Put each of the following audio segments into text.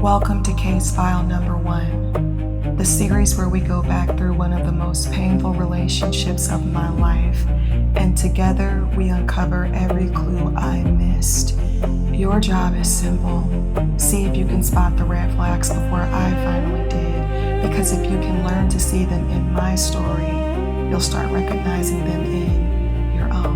Welcome to Case File Number 1, the series where we go back through one of the most painful relationships of my life, and together we uncover every clue I missed. Your job is simple. See if you can spot the red flags before I finally did, because if you can learn to see them in my story, you'll start recognizing them in your own.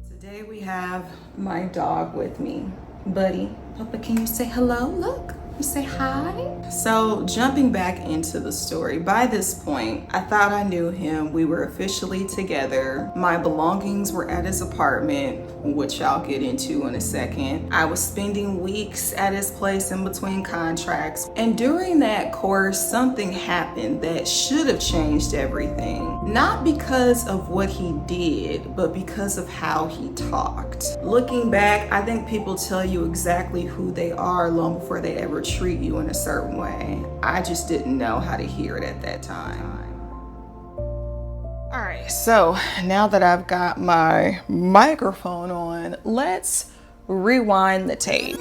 Today we have my dog with me, Buddy. Papa, can you say hello? Look, you say hi. So jumping back into the story, by this point, I thought I knew him. We were officially together. My belongings were at his apartment, which I'll get into in a second. I was spending weeks at his place in between contracts. And during that course, something happened that should have changed everything. Not because of what he did, but because of how he talked. Looking back, I think people tell you exactly who they are long before they ever treat you in a certain way. I just didn't know how to hear it at that time. All right, so now that I've got my microphone on, let's rewind the tape.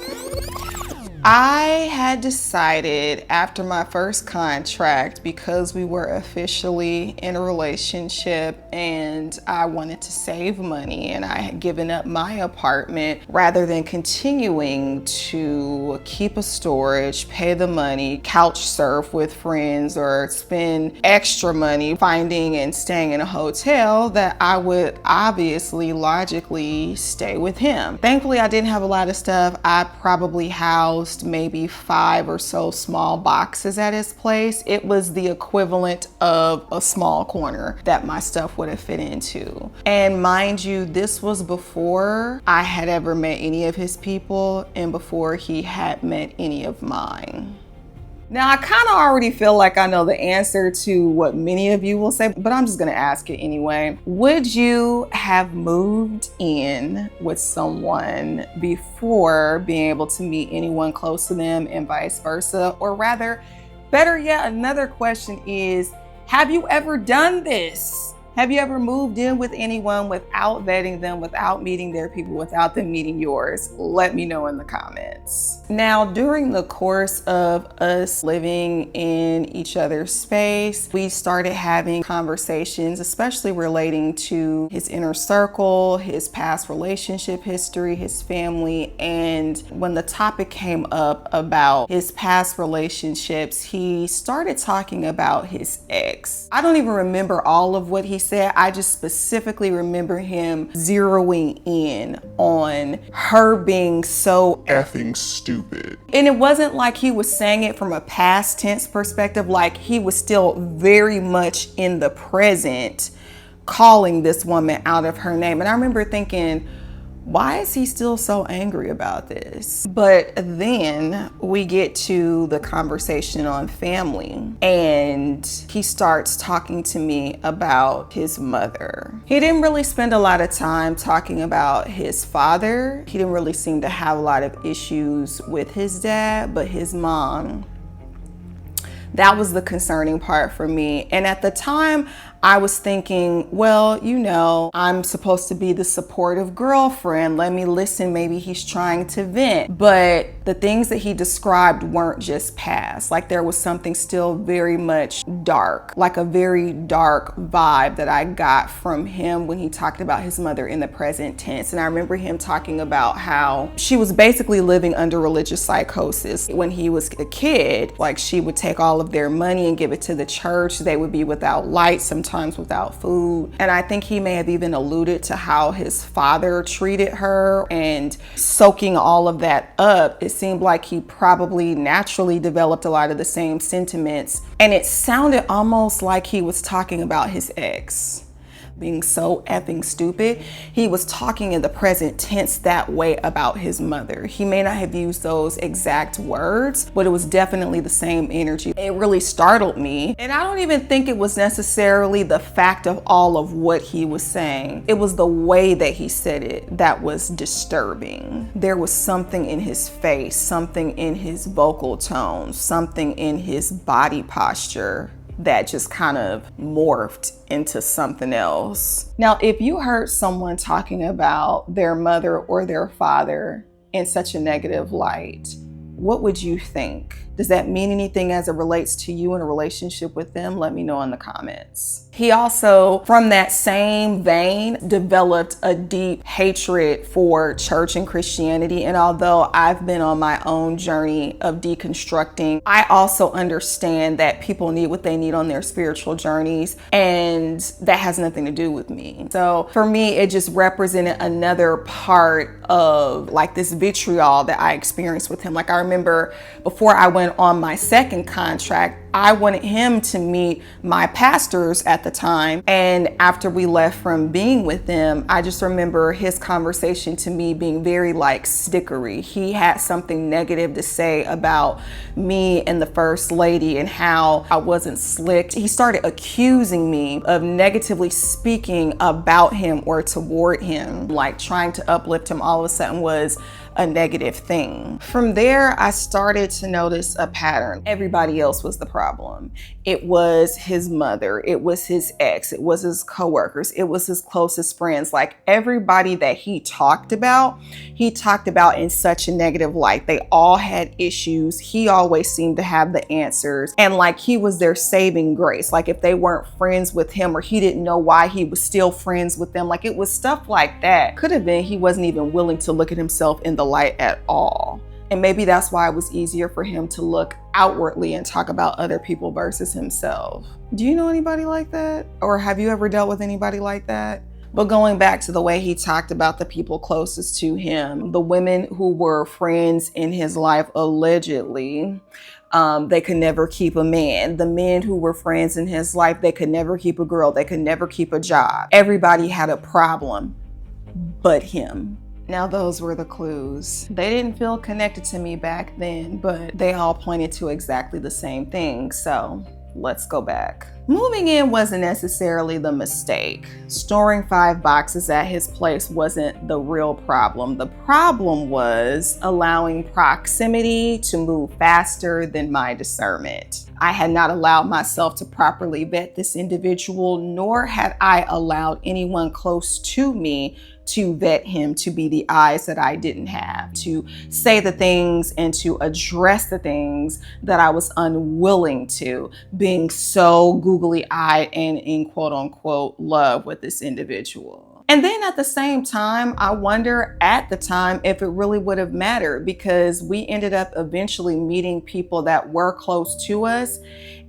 I had decided after my first contract, because we were officially in a relationship and I wanted to save money and I had given up my apartment, rather than continuing to keep a storage, pay the money, couch surf with friends, or spend extra money finding and staying in a hotel, that I would obviously logically stay with him. Thankfully, I didn't have a lot of stuff. I probably housed maybe 5 or so small boxes at his place. It was the equivalent of a small corner that my stuff would have fit into. And mind you, this was before I had ever met any of his people and before he had met any of mine. Now, I kind of already feel like I know the answer to what many of you will say, but I'm just going to ask it anyway. Would you have moved in with someone before being able to meet anyone close to them and vice versa? Or rather, better yet, another question is, have you ever done this? Have you ever moved in with anyone without vetting them, without meeting their people, without them meeting yours? Let me know in the comments. Now, during the course of us living in each other's space, we started having conversations, especially relating to his inner circle, his past relationship history, his family. And when the topic came up about his past relationships, he started talking about his ex. I don't even remember all of what he said. I just specifically remember him zeroing in on her being so effing stupid. And it wasn't like he was saying it from a past tense perspective, like he was still very much in the present, calling this woman out of her name. And I remember thinking, why is he still so angry about this? But then we get to the conversation on family, and he starts talking to me about his mother. He didn't really spend a lot of time talking about his father. He didn't really seem to have a lot of issues with his dad, but his mom, that was the concerning part for me. And at the time, I was thinking, well, you know, I'm supposed to be the supportive girlfriend. Let me listen. Maybe he's trying to vent. But the things that he described weren't just past. Like there was something still very much dark, like a very dark vibe that I got from him when he talked about his mother in the present tense. And I remember him talking about how she was basically living under religious psychosis when he was a kid. Like she would take all of their money and give it to the church. They would be without light, sometimes without food. And I think he may have even alluded to how his father treated her, and soaking all of that up, it seemed like he probably naturally developed a lot of the same sentiments. And it sounded almost like he was talking about his ex being so effing stupid. He was talking in the present tense that way about his mother. He may not have used those exact words, but it was definitely the same energy. It really startled me. And I don't even think it was necessarily the fact of all of what he was saying. It was the way that he said it that was disturbing. There was something in his face, something in his vocal tone, something in his body posture that just kind of morphed into something else. Now, if you heard someone talking about their mother or their father in such a negative light, what would you think? Does that mean anything as it relates to you in a relationship with them? Let me know in the comments. He also, from that same vein, developed a deep hatred for church and Christianity. And although I've been on my own journey of deconstructing, I also understand that people need what they need on their spiritual journeys, and that has nothing to do with me. So for me, it just represented another part of like this vitriol that I experienced with him. Like, I remember before I went on my second contract, I wanted him to meet my pastors at the time. And after we left from being with them, I just remember his conversation to me being very like stickery. He had something negative to say about me and the first lady and how I wasn't slick. He started accusing me of negatively speaking about him or toward him, like trying to uplift him all of a sudden was a negative thing. From there, I started to notice a pattern. Everybody else was the problem. It was his mother, it was his ex, it was his coworkers, it was his closest friends. Like, everybody that he talked about in such a negative light. They all had issues. He always seemed to have the answers. And like, he was their saving grace. Like, if they weren't friends with him or he didn't know why he was still friends with them, like, it was stuff like that. Could have been he wasn't even willing to look at himself in the light at all. And maybe that's why it was easier for him to look outwardly and talk about other people versus himself. Do you know anybody like that? Or have you ever dealt with anybody like that? But going back to the way he talked about the people closest to him, the women who were friends in his life, allegedly, they could never keep a man. The men who were friends in his life, they could never keep a girl. They could never keep a job. Everybody had a problem but him. Now, those were the clues. They didn't feel connected to me back then, but they all pointed to exactly the same thing. So let's go back. Moving in wasn't necessarily the mistake. Storing 5 boxes at his place wasn't the real problem. The problem was allowing proximity to move faster than my discernment. I had not allowed myself to properly vet this individual, nor had I allowed anyone close to me to vet him, to be the eyes that I didn't have, to say the things and to address the things that I was unwilling to, being so googly-eyed and in quote unquote love with this individual. And then at the same time, I wonder at the time if it really would have mattered, because we ended up eventually meeting people that were close to us,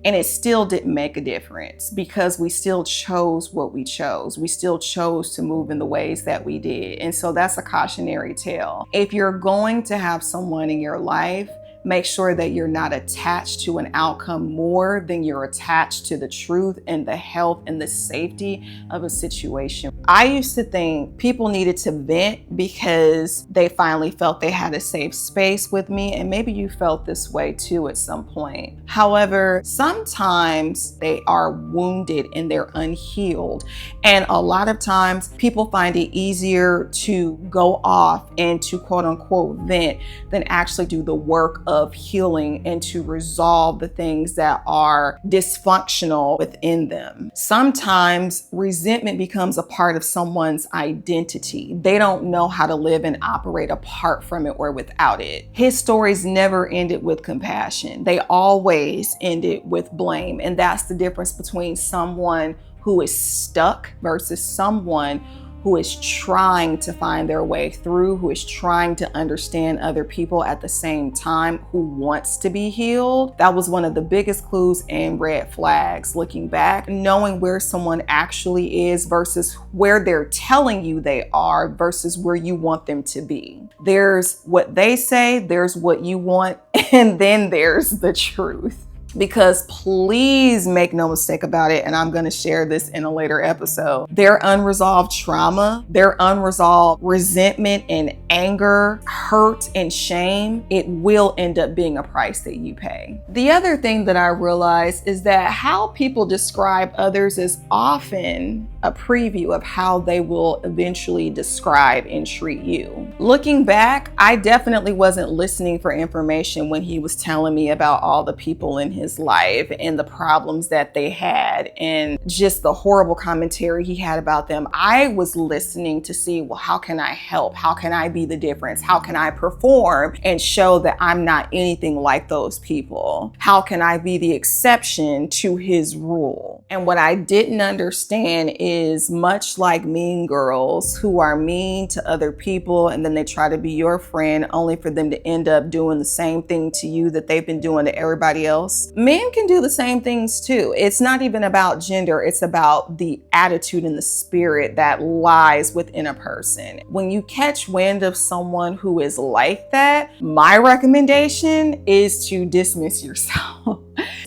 and it still didn't make a difference because we still chose what we chose. We still chose to move in the ways that we did. And so that's a cautionary tale. If you're going to have someone in your life, make sure that you're not attached to an outcome more than you're attached to the truth and the health and the safety of a situation. I used to think people needed to vent because they finally felt they had a safe space with me, and maybe you felt this way too at some point. However, sometimes they are wounded and they're unhealed, and a lot of times people find it easier to go off and to quote unquote vent than actually do the work of healing and to resolve the things that are dysfunctional within them. Sometimes resentment becomes a part of someone's identity. They don't know how to live and operate apart from it or without it. His stories never ended with compassion. They always ended with blame. And that's the difference between someone who is stuck versus someone who is trying to find their way through, who is trying to understand other people at the same time, who wants to be healed. That was one of the biggest clues and red flags looking back, knowing where someone actually is versus where they're telling you they are versus where you want them to be. There's what they say, there's what you want, and then there's the truth. Because please make no mistake about it, and I'm going to share this in a later episode, their unresolved trauma, their unresolved resentment and anger, hurt and shame, it will end up being a price that you pay. The other thing that I realized is that how people describe others is often a preview of how they will eventually describe and treat you. Looking back, I definitely wasn't listening for information when he was telling me about all the people in his life and the problems that they had and just the horrible commentary he had about them. I was listening to see, well, how can I help? How can I be the difference? How can I perform and show that I'm not anything like those people? How can I be the exception to his rule? And what I didn't understand is, much like mean girls who are mean to other people and then they try to be your friend only for them to end up doing the same thing to you that they've been doing to everybody else, men can do the same things too. It's not even about gender, it's about the attitude and the spirit that lies within a person. When you catch wind of someone who is like that, my recommendation is to dismiss yourself.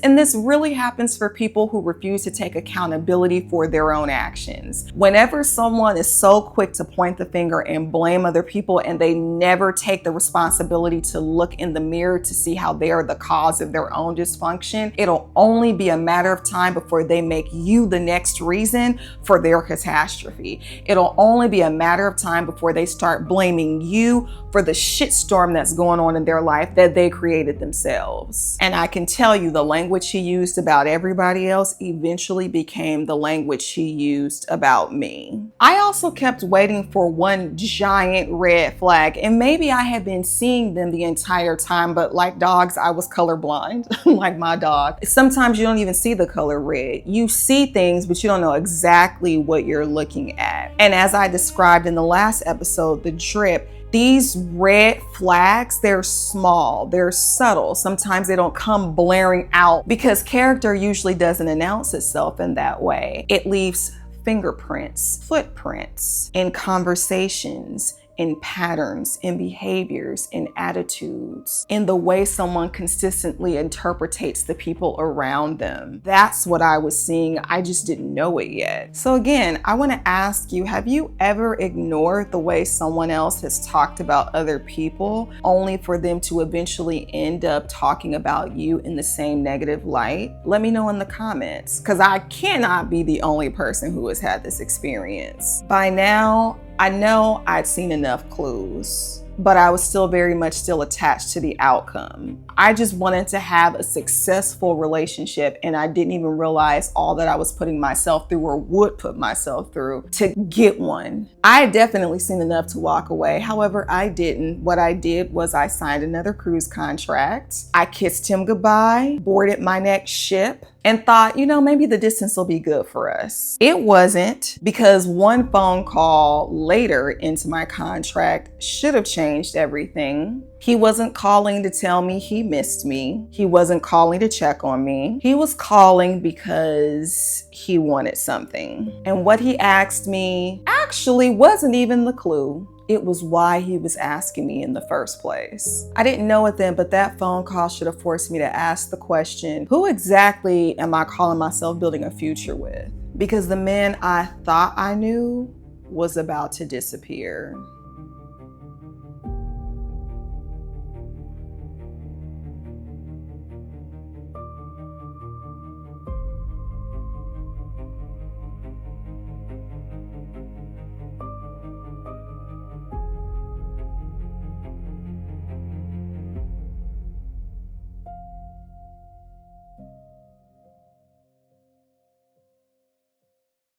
And this really happens for people who refuse to take accountability for their own actions. Whenever someone is so quick to point the finger and blame other people and they never take the responsibility to look in the mirror to see how they are the cause of their own dysfunction, it'll only be a matter of time before they make you the next reason for their catastrophe. It'll only be a matter of time before they start blaming you for the shitstorm that's going on in their life that they created themselves. And I can tell you, the language he used about everybody else eventually became the language he used about me. I also kept waiting for one giant red flag, and maybe I had been seeing them the entire time, but like dogs, I was colorblind, like my dog. Sometimes you don't even see the color red. You see things, but you don't know exactly what you're looking at. And as I described in the last episode, the drip, these red flags, they're small, they're subtle. Sometimes they don't come blaring out because character usually doesn't announce itself in that way. It leaves fingerprints, footprints in conversations, in patterns, in behaviors, in attitudes, in the way someone consistently interprets the people around them. That's what I was seeing. I just didn't know it yet. So again, I want to ask you, have you ever ignored the way someone else has talked about other people only for them to eventually end up talking about you in the same negative light? Let me know in the comments, because I cannot be the only person who has had this experience. By now, I know I'd seen enough clues, but I was still very much still attached to the outcome. I just wanted to have a successful relationship, and I didn't even realize all that I was putting myself through or would put myself through to get one. I had definitely seen enough to walk away. However, I didn't. What I did was I signed another cruise contract. I kissed him goodbye, boarded my next ship, and thought, you know, maybe the distance will be good for us. It wasn't, because one phone call later into my contract should have changed everything. He wasn't calling to tell me he missed me. He wasn't calling to check on me. He was calling because he wanted something. And what he asked me actually wasn't even the clue. It was why he was asking me in the first place. I didn't know it then, but that phone call should have forced me to ask the question, who exactly am I calling myself building a future with? Because the man I thought I knew was about to disappear.